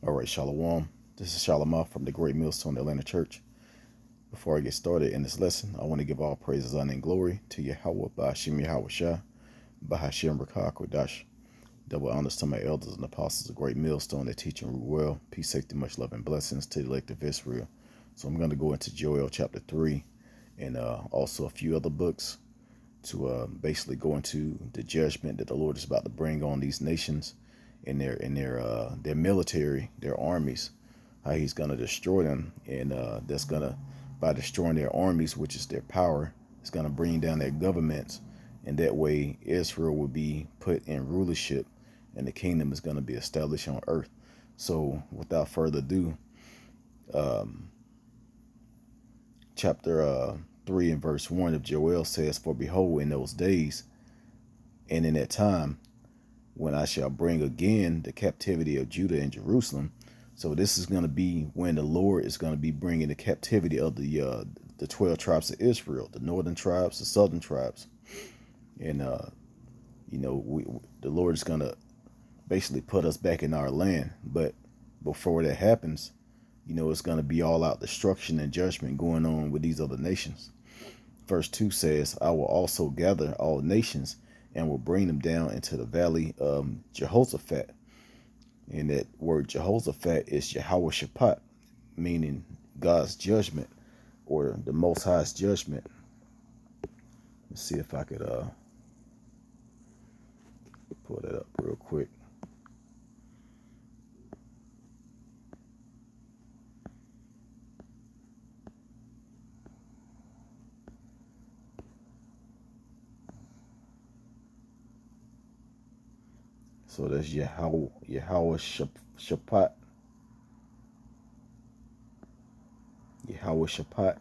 All right, Shalom. This is Shalom from the Great Millstone Atlanta Church. Before I get started in this lesson, I want to give all praises, honor, and glory to Yahawah, Ba'ashim Yahawah Shah, Bahashim Rakah Kodash. Double honors to my elders and apostles of Great Millstone that teach and rule well. Peace, safety, much love, and blessings to the elect of Israel. So I'm going to go into Joel chapter 3 and also a few other books to basically go into the judgment that the Lord is about to bring on these nations and their military, their armies, how he's going to destroy them. And that's going to, by destroying their armies, which is their power, it's going to bring down their governments. And that way Israel will be put in rulership and the kingdom is going to be established on earth. So without further ado, chapter 3 and verse 1 of Joel says, "For behold, in those days and in that time, when I shall bring again the captivity of Judah and Jerusalem." So this is going to be when the Lord is going to be bringing the captivity of the 12 tribes of Israel, the northern tribes, the southern tribes. And, the Lord is going to basically put us back in our land. But before that happens, it's going to be all out destruction and judgment going on with these other nations. Verse 2 says, "I will also gather all nations and will bring them down into the valley of Jehoshaphat." And that word Jehoshaphat is Yahawah Shaphat, meaning God's judgment or the Most High's judgment. Let's see if I could pull that up real quick. So that's Yahawah Shaphat. Yahawah Shaphat.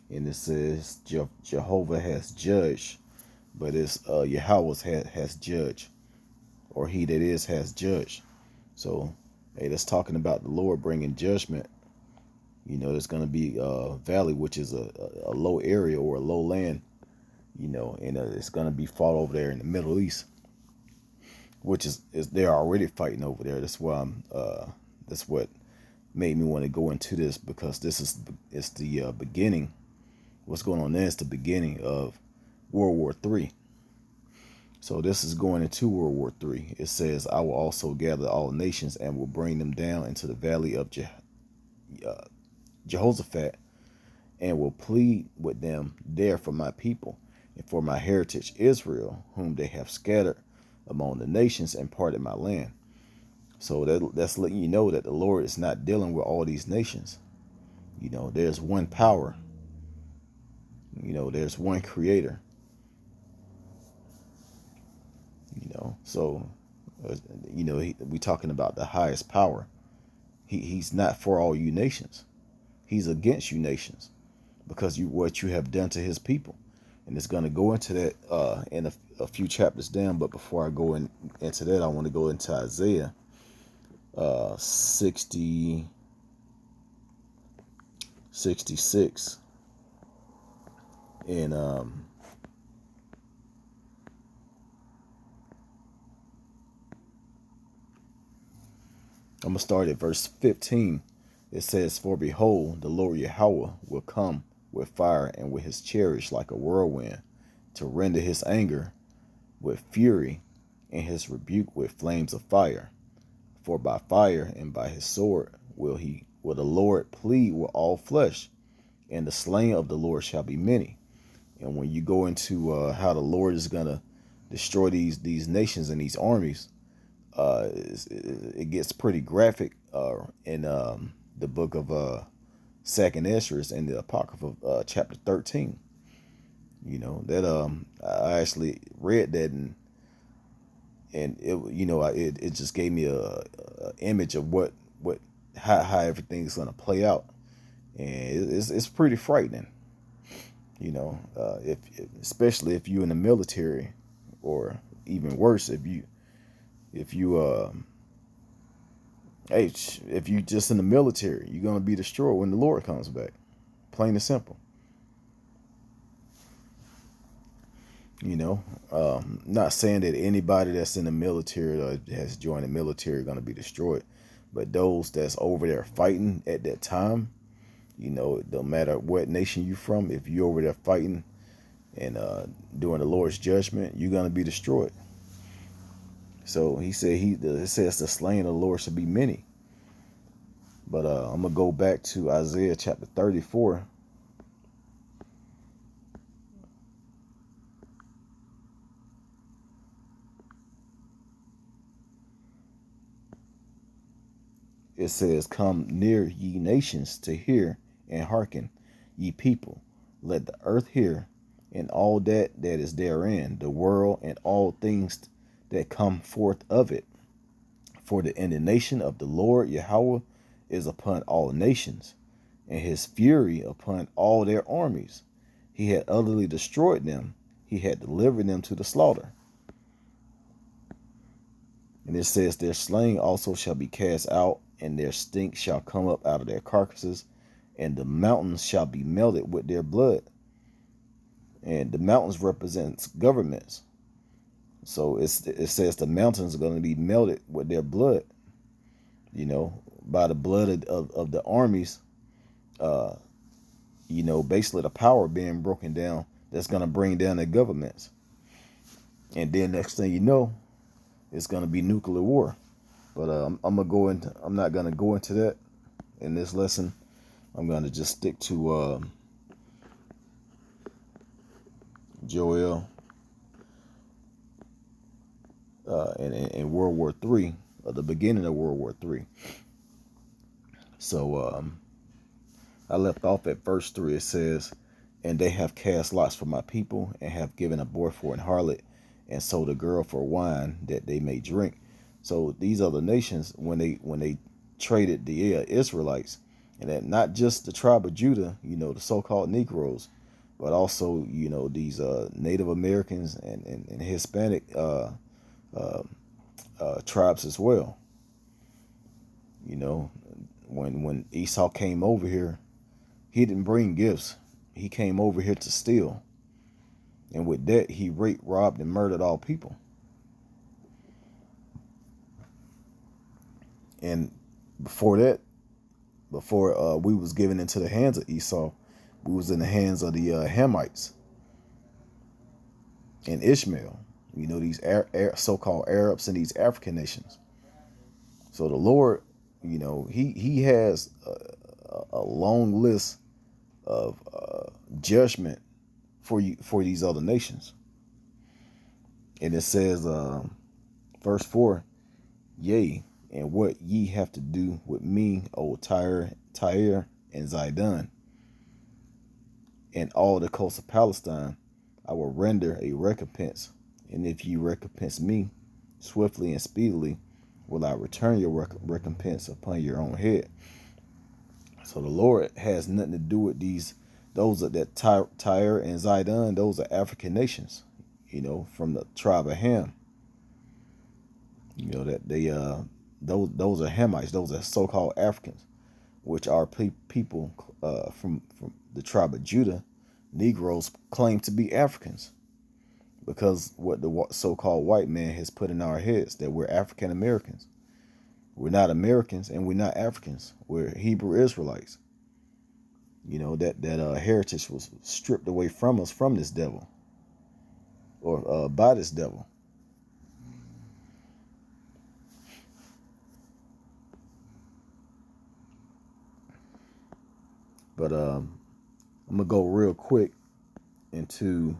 And it says Jehovah has judged, but it's Yahweh has judged, or he that is has judged. So, hey, that's talking about the Lord bringing judgment. There's going to be a valley, which is a low area or a low land, and it's going to be fought over there in the Middle East, which is they're already fighting over there. That's why that's what made me want to go into this, because it's the beginning. What's going on there is the beginning of World War III. So this is going into World War III. It says, "I will also gather all nations and will bring them down into the valley of Jehoshaphat and will plead with them there for my people and for my heritage Israel, whom they have scattered among the nations and parted my land." So that's letting you know that the Lord is not dealing with all these nations. There's one power. There's one creator. So we talking about the highest power. He's not for all you nations. He's against you nations because what you have done to his people. And it's going to go into that in a few chapters down. But before I go into that, I want to go into Isaiah 66. And I'm going to start at verse 15. It says, "For behold, the Lord Yahawah will come with fire and with his chariots like a whirlwind, to render his anger with fury and his rebuke with flames of fire. For by fire and by his sword will the Lord plead with all flesh, and the slain of the Lord shall be many." And when you go into how the Lord is going to destroy these nations and these armies, it gets pretty graphic in the book of Second Ezra and the Apocrypha of chapter 13. That I actually read that, and it just gave me a image of how everything's gonna play out, and it's pretty frightening. If especially if you in the military, or even worse, if you just in the military, you're gonna be destroyed when the Lord comes back. Plain and simple. You know, not saying that anybody that's in the military or has joined the military are going to be destroyed, but those that's over there fighting at that time, you know, it don't matter what nation you from, if you're over there fighting and doing the Lord's judgment, you're going to be destroyed. So he said it says the slain of the Lord should be many. But I'm gonna go back to Isaiah chapter 34. It says, "Come near, ye nations, to hear and hearken, ye people. Let the earth hear, and all that is therein, the world and all things that come forth of it. For the indignation of the Lord Yahawah is upon all nations, and his fury upon all their armies. He had utterly destroyed them. He had delivered them to the slaughter." And it says, "Their slain also shall be cast out, and their stink shall come up out of their carcasses, and the mountains shall be melted with their blood." And the mountains represents governments. So it says the mountains are going to be melted with their blood, you know, by the blood of the armies, you know, basically the power being broken down that's going to bring down the governments. And then next thing you know, it's going to be nuclear war. But I'm not going to go into that in this lesson. I'm going to just stick to Joel in World War III, the beginning of World War III. So I left off at verse 3. It says, "And they have cast lots for my people, and have given a boy for an harlot, and sold a girl for wine that they may drink." So these other nations, when they traded the Israelites, and that not just the tribe of Judah, you know, the so-called Negroes, but also, you know, these Native Americans and Hispanic tribes as well. You know, when Esau came over here, he didn't bring gifts. He came over here to steal. And with that, he raped, robbed, and murdered all people. And before that, before we was given into the hands of Esau, we was in the hands of the Hamites and Ishmael. You know, these so-called Arabs and these African nations. So the Lord, you know, he has a long list of judgment for these other nations. And it says, verse 4, "Yea, and what ye have to do with me, O Tyre and Zidon, and all the coast of Palestine, I will render a recompense. And if ye recompense me swiftly and speedily, will I return your recompense upon your own head." So the Lord has nothing to do with those that Tyre and Zidon. Those are African nations, you know, from the tribe of Ham. You know that they those are Hamites. Those are so-called Africans, which are people from the tribe of Judah. Negroes claim to be Africans because what the so-called white man has put in our heads, that we're African Americans. We're not Americans and we're not Africans. We're Hebrew Israelites. You know, that heritage was stripped away from us from this devil, or by this devil. But I'm gonna go real quick into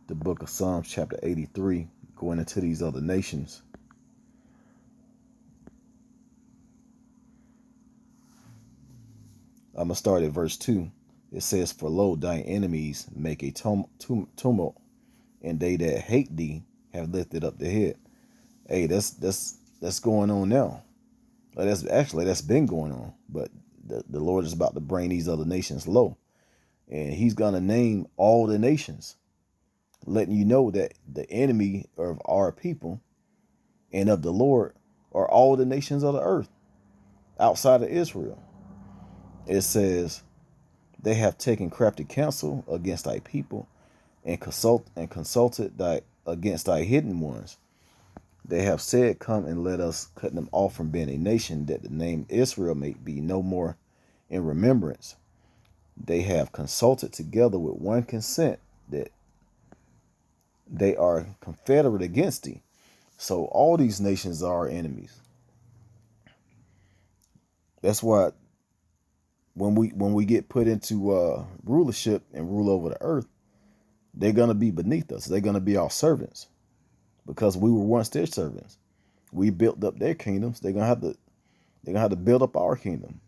the book of Psalms chapter 83, going into these other nations. I'm gonna start at verse 2. It says, "For lo, thy enemies make a tumult, and they that hate thee have lifted up the head." Hey, that's going on now. That's been going on. But the Lord is about to bring these other nations low, and He's gonna name all the nations, letting you know that the enemy of our people and of the Lord are all the nations of the earth outside of Israel. It says, "They have taken crafty counsel against thy people. and consulted thy against thy hidden ones. They have said, come and let us cut them off from being a nation, that the name Israel may be no more in remembrance. They have consulted together with one consent, that they are confederate against thee. So all these nations are our enemies. That's why when we get put into rulership and rule over the earth, they're gonna be beneath us. They're gonna be our servants, because we were once their servants. We built up their kingdoms. They're gonna have to build up our kingdom.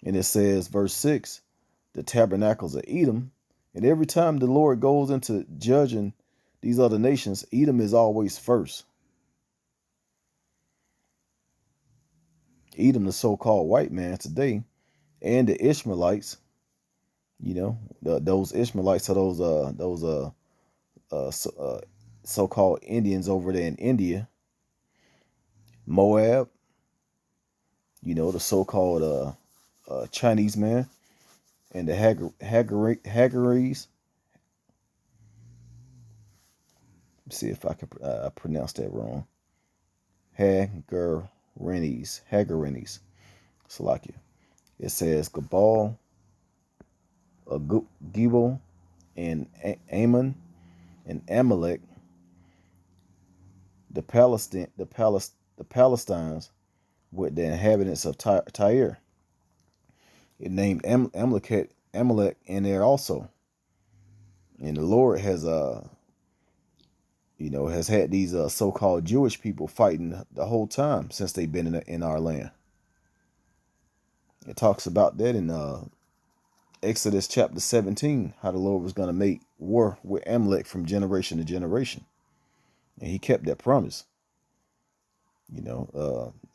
And it says, verse 6, the tabernacles of Edom. And every time the Lord goes into judging these other nations, Edom is always first. Edom, the so-called white man today, and the Ishmaelites, those Ishmaelites are those so-called Indians over there in India. Moab, the so-called Chinese man, and the Hagarees. See if I can pronounce that wrong. Hagarenes. Salakia. It says Gabal, Gibel, and Ammon, and Amalek. The Palestines with the inhabitants of Tyre. It named Amalek in there also. And the Lord has had these so-called Jewish people fighting the whole time since they've been in our land. It talks about that in Exodus chapter 17, how the Lord was going to make war with Amalek from generation to generation. And he kept that promise.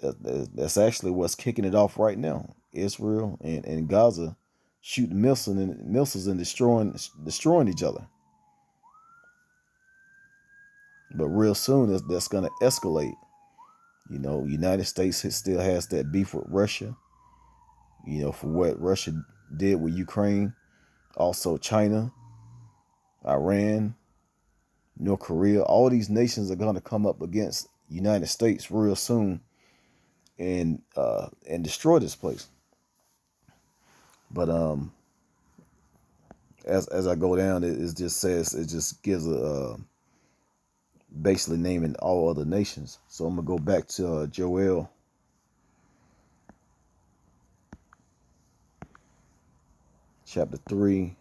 That's actually what's kicking it off right now. Israel and Gaza shooting missiles and destroying each other. But real soon, that's going to escalate. United States still has that beef with Russia, for what Russia did with Ukraine. Also China, Iran, North Korea. All these nations are going to come up against United States real soon and destroy this place. But as I go down, it just gives a basically naming all other nations. So I'm gonna go back to Joel chapter 3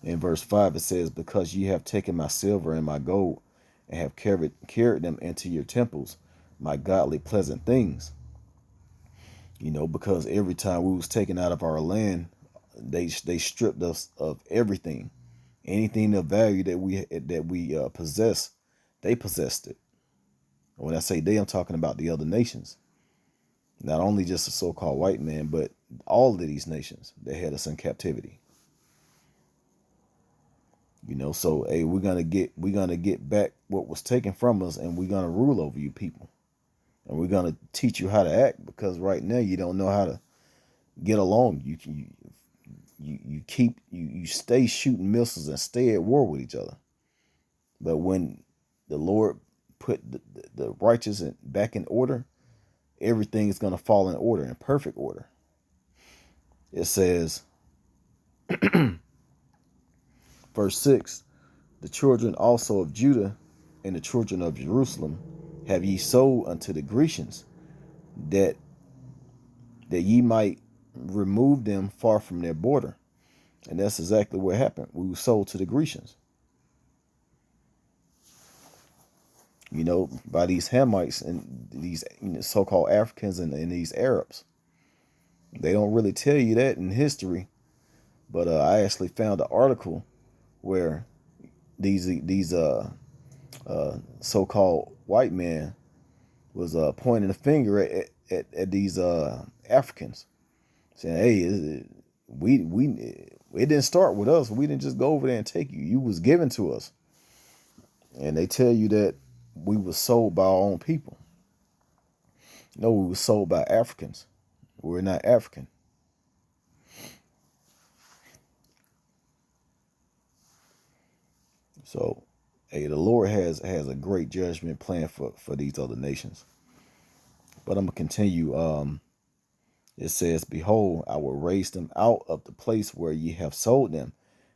in verse 5. It says, because ye have taken my silver and my gold and have carried them into your temples, my godly pleasant things. Because every time we was taken out of our land, they stripped us of everything. Anything of value that we possess, they possessed it. When I say they, I'm talking about the other nations. Not only just the so-called white man, but all of these nations that had us in captivity. So hey, we're gonna get back what was taken from us, and we're gonna rule over you people, and we're gonna teach you how to act, because right now you don't know how to get along. You stay shooting missiles and stay at war with each other. But when the Lord put the righteous back in order, everything is going to fall in order, in perfect order. It says, verse 6, the children also of Judah and the children of Jerusalem have ye sold unto the Grecians, that ye might remove them far from their border. And that's exactly what happened. We were sold to the Grecians. By these Hamites and these so-called Africans and these Arabs. They don't really tell you that in history, but I actually found an article where these so-called white men was pointing a finger at these Africans, saying, "Hey, it didn't start with us. We didn't just go over there and take you. You was given to us." And they tell you that we were sold by our own people. No, we were sold by Africans. We're not African. So, hey, the Lord has a great judgment plan for these other nations. But I'm gonna continue. It says, "Behold, I will raise them out of the place where ye have sold them,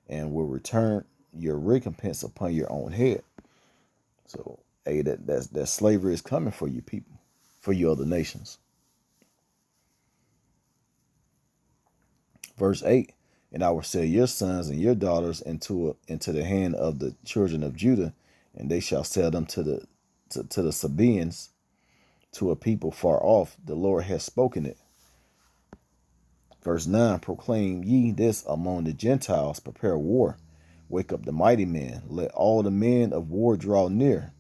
and will return your recompense upon your own head." So, hey, that slavery is coming for you people, for you other nations. Verse 8, "And I will sell your sons and your daughters into the hand of the children of Judah, and they shall sell them to the Sabaeans, to a people far off. The Lord has spoken it." Verse 9, "Proclaim ye this among the Gentiles, prepare war. Wake up the mighty men. Let all the men of war draw near.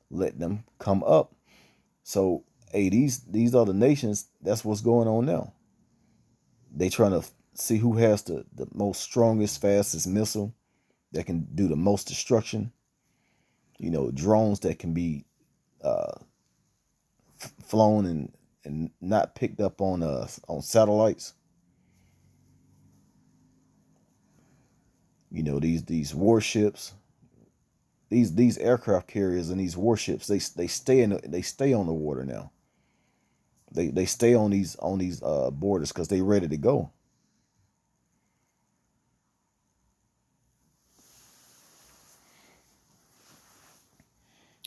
Let them come up." So, hey, these other nations, that's what's going on now. They trying to see who has the most strongest, fastest missile that can do the most destruction. Drones that can be flown and not picked up on satellites. These warships, these aircraft carriers and these warships, they stay on the water now. They stay on these borders because they ready to go.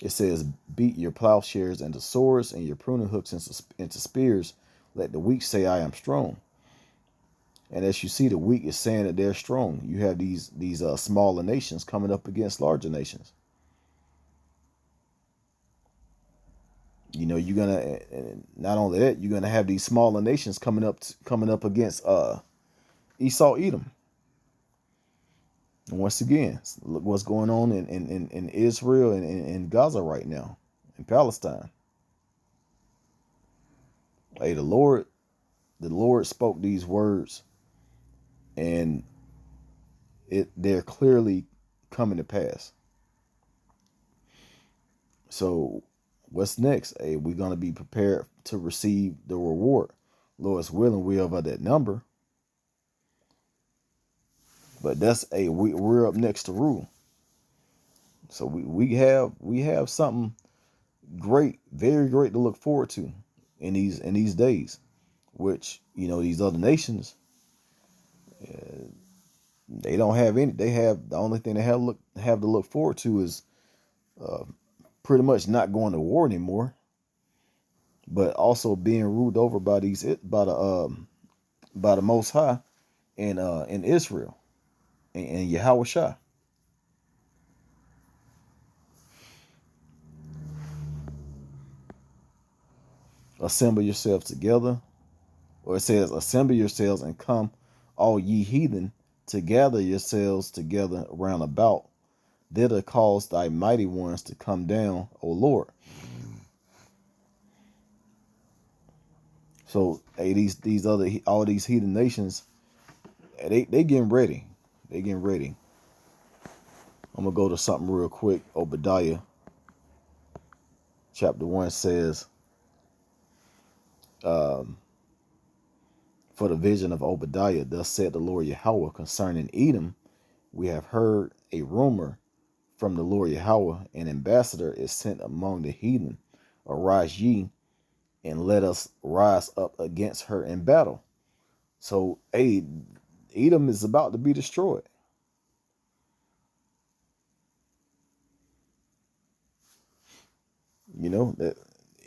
It says, "Beat your plowshares into swords and your pruning hooks into spears. Let the weak say, I am strong." And as you see, the weak is saying that they're strong. You have these smaller nations coming up against larger nations. You're gonna, and not only that, you're gonna have these smaller nations coming up against Esau, Edom. And once again, look what's going on in Israel and in Gaza right now, in Palestine. Hey, the Lord spoke these words, and they're clearly coming to pass. So what's next? Hey, we're gonna be prepared to receive the reward. Lord's willing, we have that number. But that's we're up next to rule. So we have something great, very great to look forward to in these days. Which these other nations, they don't have any. They have the only thing they have to look forward to is pretty much not going to war anymore, but also being ruled over by the Most High in Israel and Yahawah. "Assemble yourselves together," or it says, "Assemble yourselves and come, all ye heathen, to gather yourselves together round about. Thither cause thy mighty ones to come down, O Lord." So, hey, all these heathen nations, they getting ready. They getting ready. I'm gonna go to something real quick. Obadiah chapter 1 says, "For the vision of Obadiah, thus said the Lord Yahawah concerning Edom, we have heard a rumor from the Lord Yahawah, an ambassador is sent among the heathen. Arise ye, and let us rise up against her in battle." So, hey, Edom is about to be destroyed. That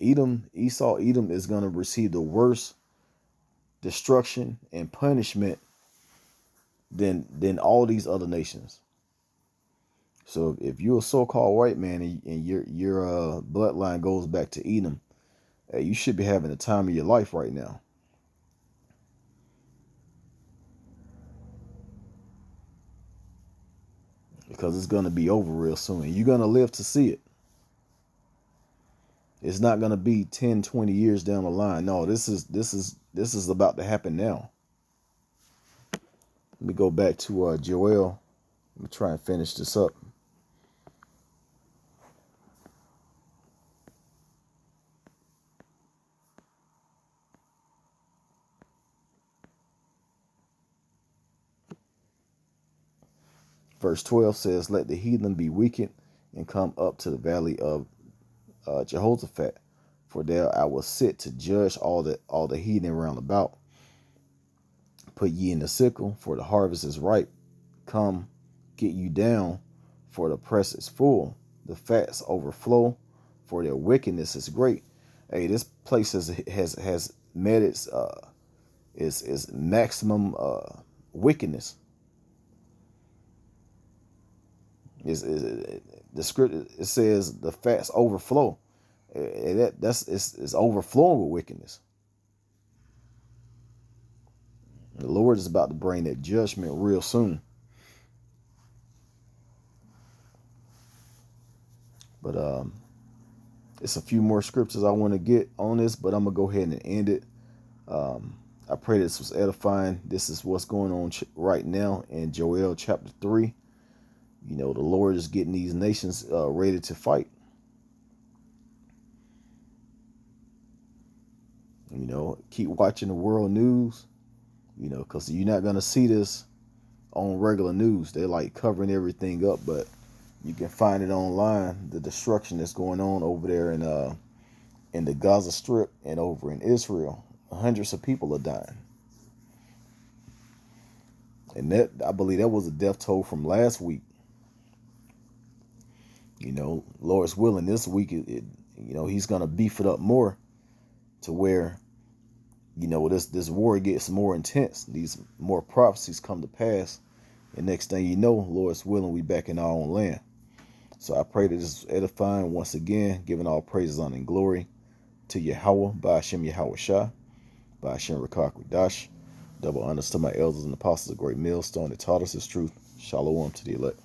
Edom is going to receive the worst destruction and punishment than all these other nations. So if you're a so-called white man and your bloodline goes back to Edom, you should be having the time of your life right now. Because it's going to be over real soon. And you're going to live to see it. It's not going to be 10, 20 years down the line. No, this is about to happen now. Let me go back to Joel. Let me try and finish this up. Verse 12 says, let the heathen be weakened and come up to the valley of Jehoshaphat, for there I will sit to judge all the heathen round about. Put ye in the sickle, for the harvest is ripe. Come, get you down, for the press is full. The fats overflow, for their wickedness is great. Hey, this place has met its maximum wickedness. The script, it says the fats overflow. It's overflowing with wickedness. The Lord is about to bring that judgment real soon. But it's a few more scriptures I want to get on this, but I'm gonna go ahead and end it. I pray this was edifying. This is what's going on right now in Joel chapter 3. You know, the Lord is getting these nations ready to fight. You know, keep watching the world news, you know, because you're not going to see this on regular news. They're like covering everything up, but you can find it online, the destruction that's going on over there in the Gaza Strip and over in Israel. Hundreds of people are dying. And that, I believe that was a death toll from last week. You know, Lord's willing, this week, you know, he's going to beef it up more to where, you know, this war gets more intense. These more prophecies come to pass. And next thing you know, Lord's willing, we back in our own land. So I pray that this is edifying once again, giving all praises, honor, and glory to Yahawah, by Hashem Yahawah Shah, by Hashem Rakakwadash. Double honors to my elders and apostles of Great Millstone that taught us this truth. Shalom to the elect.